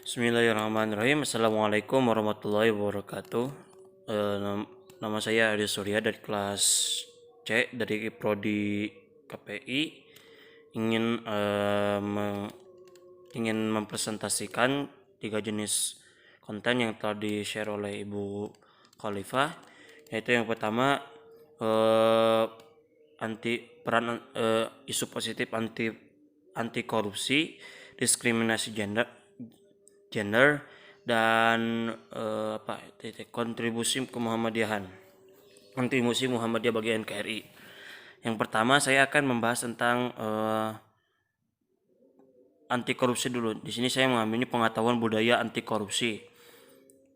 Bismillahirrahmanirrahim. Assalamualaikum warahmatullahi wabarakatuh. Nama saya Adi Surya dari kelas C dari Prodi KPI. Ingin mempresentasikan 3 jenis konten yang telah di-share oleh Ibu Khalifah, yaitu yang pertama isu positif anti korupsi, diskriminasi gender dan kontribusi Muhammadiyah bagi NKRI. Yang pertama saya akan membahas tentang anti korupsi dulu. Di sini saya mengambil pengetahuan budaya anti korupsi.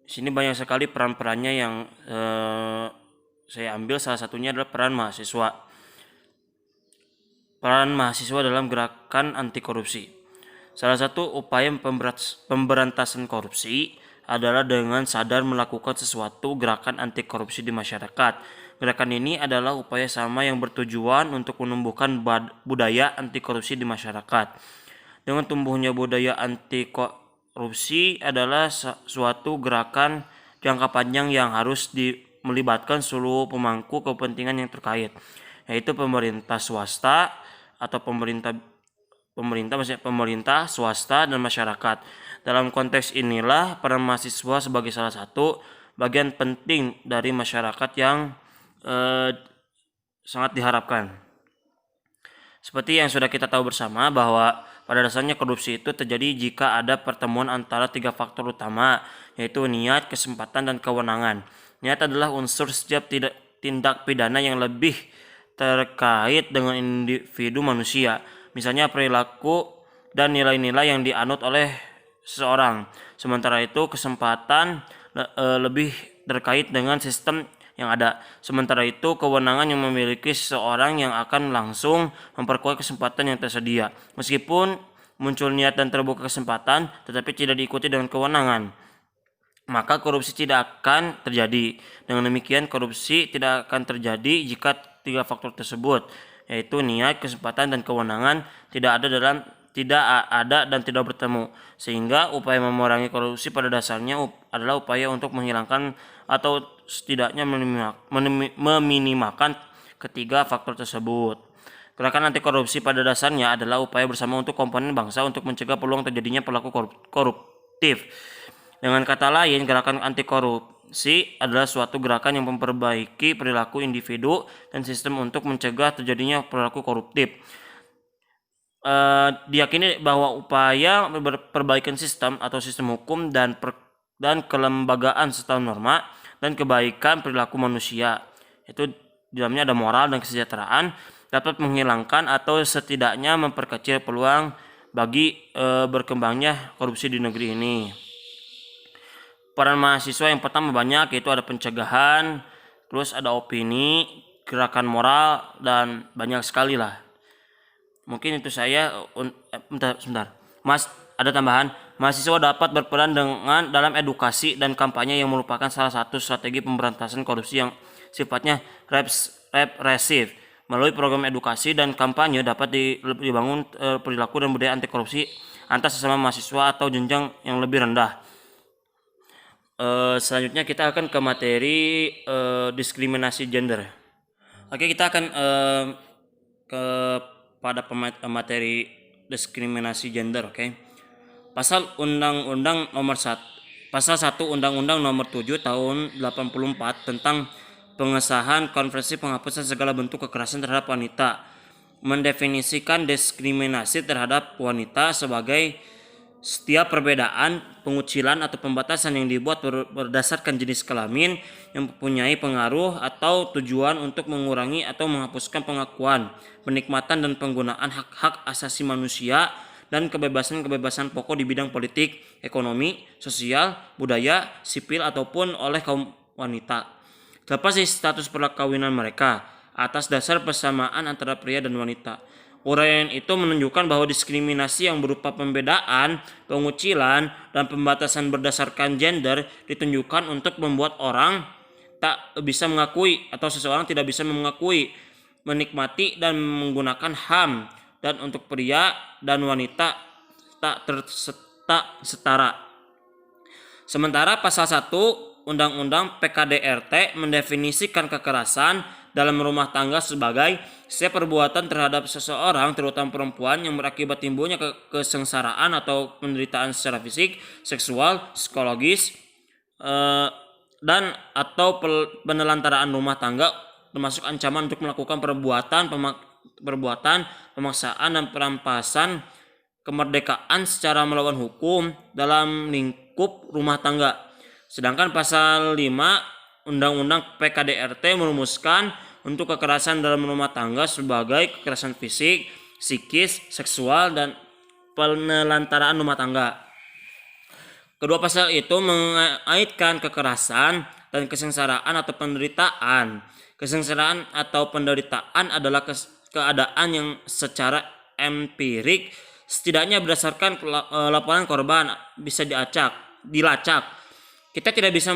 Di sini banyak sekali peran-perannya yang saya ambil. Salah satunya adalah peran mahasiswa. Peran mahasiswa dalam gerakan anti korupsi. Salah satu upaya pemberantasan korupsi adalah dengan sadar melakukan sesuatu gerakan anti korupsi di masyarakat. Gerakan ini adalah upaya sama yang bertujuan untuk menumbuhkan budaya anti korupsi di masyarakat. Dengan tumbuhnya budaya anti korupsi adalah suatu gerakan jangka panjang yang harus melibatkan seluruh pemangku kepentingan yang terkait, yaitu pemerintah swasta atau pemerintah, swasta, dan masyarakat. Dalam konteks inilah peran mahasiswa sebagai salah satu bagian penting dari masyarakat yang sangat diharapkan. Seperti yang sudah kita tahu bersama bahwa pada dasarnya korupsi itu terjadi jika ada pertemuan antara 3 faktor utama, yaitu niat, kesempatan, dan kewenangan. Niat adalah unsur setiap tindak pidana yang lebih terkait dengan individu manusia, misalnya perilaku dan nilai-nilai yang dianut oleh seseorang. Sementara itu kesempatan lebih terkait dengan sistem yang ada. Sementara itu kewenangan yang memiliki seseorang yang akan langsung memperkuat kesempatan yang tersedia. Meskipun muncul niat dan terbuka kesempatan, tetapi tidak diikuti dengan kewenangan, maka korupsi tidak akan terjadi. Dengan demikian korupsi tidak akan terjadi jika 3 faktor tersebut, yaitu niat, kesempatan, dan kewenangan tidak ada dan tidak bertemu, sehingga upaya memerangi korupsi pada dasarnya adalah upaya untuk menghilangkan atau setidaknya meminimalkan ketiga faktor tersebut. Gerakan anti korupsi pada dasarnya adalah upaya bersama untuk komponen bangsa untuk mencegah peluang terjadinya perilaku koruptif. Dengan kata lain, gerakan anti korupsi adalah suatu gerakan yang memperbaiki perilaku individu dan sistem untuk mencegah terjadinya perilaku koruptif. Diyakini bahwa upaya perbaikan sistem atau sistem hukum dan kelembagaan serta norma dan kebaikan perilaku manusia, itu di dalamnya ada moral dan kesejahteraan, dapat menghilangkan atau setidaknya memperkecil peluang bagi berkembangnya korupsi di negeri ini. Peran mahasiswa yang pertama banyak, yaitu ada pencegahan, terus ada opini, gerakan moral, dan banyak sekali lah. Mungkin itu saya. Sebentar. Ada tambahan. Mahasiswa dapat berperan dalam edukasi dan kampanye yang merupakan salah satu strategi pemberantasan korupsi yang sifatnya represif. Melalui program edukasi dan kampanye dapat dibangun perilaku dan budaya anti korupsi antar sesama mahasiswa atau jenjang yang lebih rendah. Selanjutnya kita akan ke materi diskriminasi gender. Oke, kita akan pada materi diskriminasi gender. Oke. Pasal 1 Undang-Undang Nomor 7 Tahun 84 tentang pengesahan Konvensi Penghapusan Segala Bentuk Kekerasan Terhadap Wanita mendefinisikan diskriminasi terhadap wanita sebagai setiap perbedaan, pengucilan, atau pembatasan yang dibuat berdasarkan jenis kelamin yang mempunyai pengaruh atau tujuan untuk mengurangi atau menghapuskan pengakuan, penikmatan, dan penggunaan hak-hak asasi manusia dan kebebasan-kebebasan pokok di bidang politik, ekonomi, sosial, budaya, sipil, ataupun oleh kaum wanita, terlepas dari status perkawinan mereka, atas dasar persamaan antara pria dan wanita. Uraian itu menunjukkan bahwa diskriminasi yang berupa pembedaan, pengucilan, dan pembatasan berdasarkan gender ditunjukkan untuk membuat orang tak bisa mengakui atau seseorang tidak bisa mengakui, menikmati, dan menggunakan HAM, dan untuk pria dan wanita tak setara. Sementara pasal 1 Undang-Undang PKDRT mendefinisikan kekerasan dalam rumah tangga sebagai setiap perbuatan terhadap seseorang, terutama perempuan, yang berakibat timbulnya kesengsaraan atau penderitaan secara fisik, seksual, psikologis, dan atau penelantaraan rumah tangga, termasuk ancaman untuk melakukan perbuatan pemaksaan dan perampasan kemerdekaan secara melawan hukum dalam lingkup rumah tangga. Sedangkan pasal 5 Undang-Undang PKDRT merumuskan untuk kekerasan dalam rumah tangga sebagai kekerasan fisik, psikis, seksual, dan penelantaraan rumah tangga. Kedua pasal itu mengaitkan kekerasan dan kesengsaraan atau penderitaan. Kesengsaraan atau penderitaan adalah keadaan yang secara empirik, setidaknya berdasarkan laporan korban, bisa dilacak. Kita tidak bisa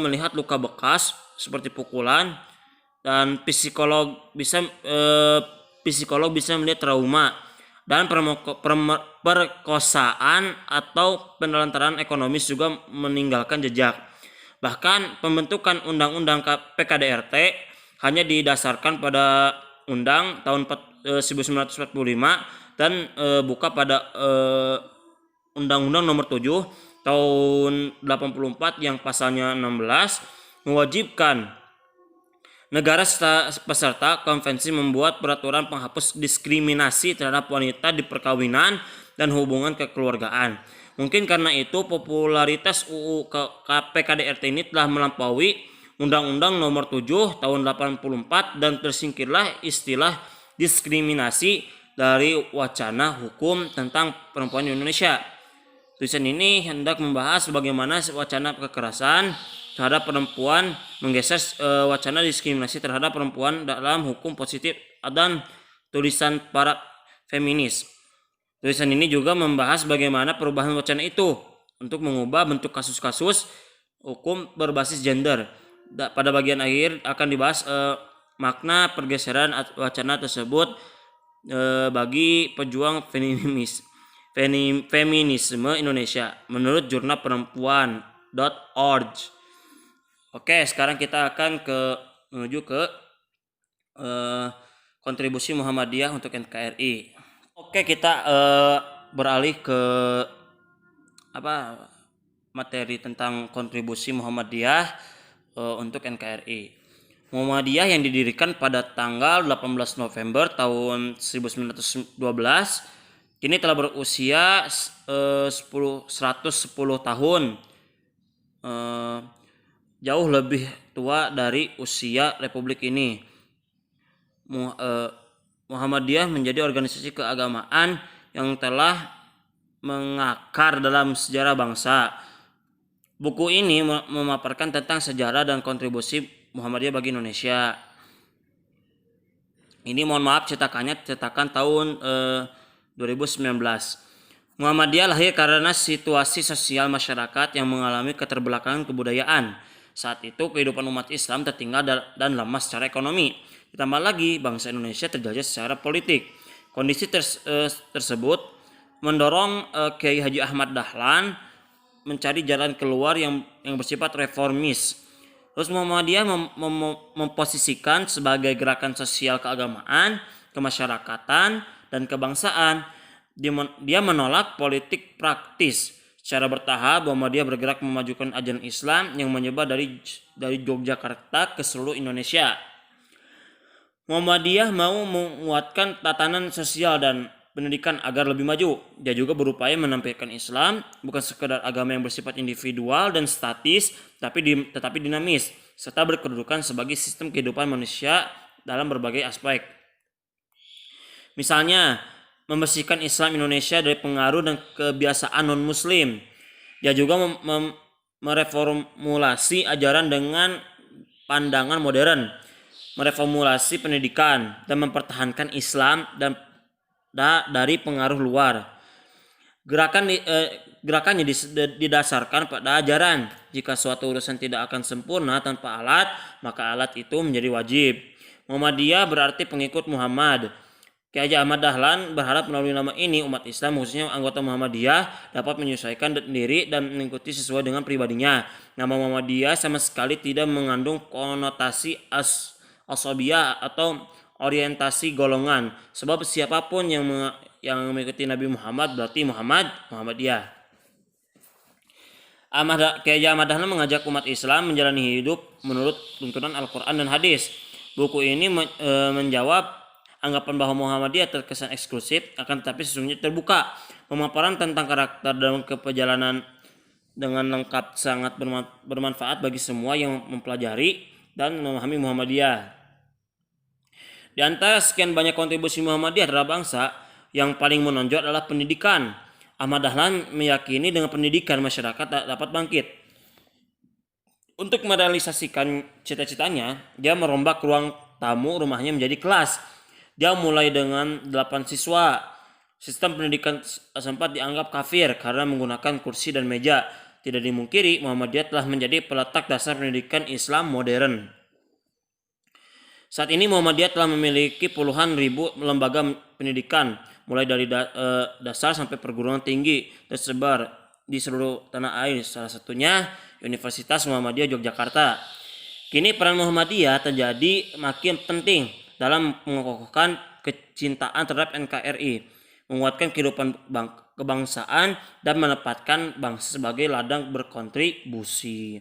melihat luka bekas seperti pukulan, dan psikolog bisa melihat trauma, dan perkosaan atau penelantaran ekonomis juga meninggalkan jejak. Bahkan pembentukan Undang-Undang PKDRT hanya didasarkan pada Undang tahun 1945 dan buka pada Undang-Undang Nomor 7 tahun 84 yang pasalnya 16 mewajibkan negara peserta konvensi membuat peraturan penghapus diskriminasi terhadap wanita di perkawinan dan hubungan kekeluargaan. Mungkin karena itu popularitas UU PKDRT ini telah melampaui Undang-Undang Nomor 7 tahun 84 dan tersingkirlah istilah diskriminasi dari wacana hukum tentang perempuan di Indonesia. Tulisan ini hendak membahas bagaimana wacana kekerasan terhadap perempuan menggeser wacana diskriminasi terhadap perempuan dalam hukum positif dan tulisan para feminis. Tulisan ini juga membahas bagaimana perubahan wacana itu untuk mengubah bentuk kasus-kasus hukum berbasis gender. Pada bagian akhir akan dibahas makna pergeseran wacana tersebut bagi pejuang feminisme Indonesia menurut jurnal perempuan.org. Oke, sekarang kita akan menuju ke kontribusi Muhammadiyah untuk NKRI. Oke, kita beralih ke materi tentang kontribusi Muhammadiyah untuk NKRI. Muhammadiyah yang didirikan pada tanggal 18 November tahun 1912 kini telah berusia 110 tahun, jauh lebih tua dari usia Republik ini. Muhammadiyah menjadi organisasi keagamaan yang telah mengakar dalam sejarah bangsa. Buku ini memaparkan tentang sejarah dan kontribusi Muhammadiyah bagi Indonesia. Ini mohon maaf cetakan tahun 2019. Muhammadiyah lahir karena situasi sosial masyarakat yang mengalami keterbelakangan kebudayaan. Saat itu kehidupan umat Islam tertinggal dan lemah secara ekonomi. Ditambah lagi bangsa Indonesia terjajah secara politik. Kondisi tersebut mendorong Kiai Haji Ahmad Dahlan mencari jalan keluar yang bersifat reformis. Terus Muhammadiyah memposisikan sebagai gerakan sosial keagamaan, kemasyarakatan, dan kebangsaan. Dia menolak politik praktis. Secara bertahap Muhammadiyah bergerak memajukan ajaran Islam yang menyebar dari Yogyakarta ke seluruh Indonesia. Muhammadiyah mau menguatkan tatanan sosial dan pendidikan agar lebih maju. Dia juga berupaya menampilkan Islam bukan sekedar agama yang bersifat individual dan statis, tetapi dinamis, serta berkedudukan sebagai sistem kehidupan manusia dalam berbagai aspek. Misalnya, membersihkan Islam Indonesia dari pengaruh dan kebiasaan non-muslim. Dia juga mereformulasi ajaran dengan pandangan modern, mereformulasi pendidikan, dan mempertahankan Islam dari pengaruh luar. Gerakannya didasarkan pada ajaran. Jika suatu urusan tidak akan sempurna tanpa alat, maka alat itu menjadi wajib. Muhammadiyah berarti pengikut Muhammad. Kiai Haji Ahmad Dahlan berharap melalui nama ini umat Islam khususnya anggota Muhammadiyah dapat menyesuaikan diri dan mengikuti sesuai dengan pribadinya. Nama Muhammadiyah sama sekali tidak mengandung konotasi asabiyah atau orientasi golongan. Sebab siapapun yang mengikuti Nabi Muhammad berarti Muhammadiyah. Kiai Haji Ahmad Dahlan mengajak umat Islam menjalani hidup menurut tuntunan Al-Quran dan hadis. Buku ini menjawab anggapan bahwa Muhammadiyah terkesan eksklusif, akan tetapi sesungguhnya terbuka. Pemaparan tentang karakter dan keperjalanan dengan lengkap sangat bermanfaat bagi semua yang mempelajari dan memahami Muhammadiyah. Di antara sekian banyak kontribusi Muhammadiyah terhadap bangsa, yang paling menonjol adalah pendidikan. Ahmad Dahlan meyakini dengan pendidikan masyarakat dapat bangkit. Untuk merealisasikan cita-citanya, dia merombak ruang tamu rumahnya menjadi kelas. Dia mulai dengan 8 siswa. Sistem pendidikan sempat dianggap kafir karena menggunakan kursi dan meja. Tidak dimungkiri Muhammadiyah telah menjadi peletak dasar pendidikan Islam modern. Saat ini Muhammadiyah telah memiliki puluhan ribu lembaga pendidikan, mulai dari dasar sampai perguruan tinggi, tersebar di seluruh tanah air. Salah satunya Universitas Muhammadiyah Yogyakarta. Kini peran Muhammadiyah terjadi makin penting dalam mengokohkan kecintaan terhadap NKRI, menguatkan kehidupan kebangsaan, dan menempatkan bangsa sebagai ladang berkontribusi.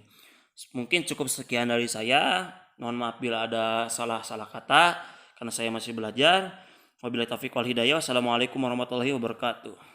Mungkin cukup sekian dari saya. Mohon maaf bila ada salah-salah kata, karena saya masih belajar. Wabillahi taufiq wal hidayah. Wassalamualaikum warahmatullahi wabarakatuh.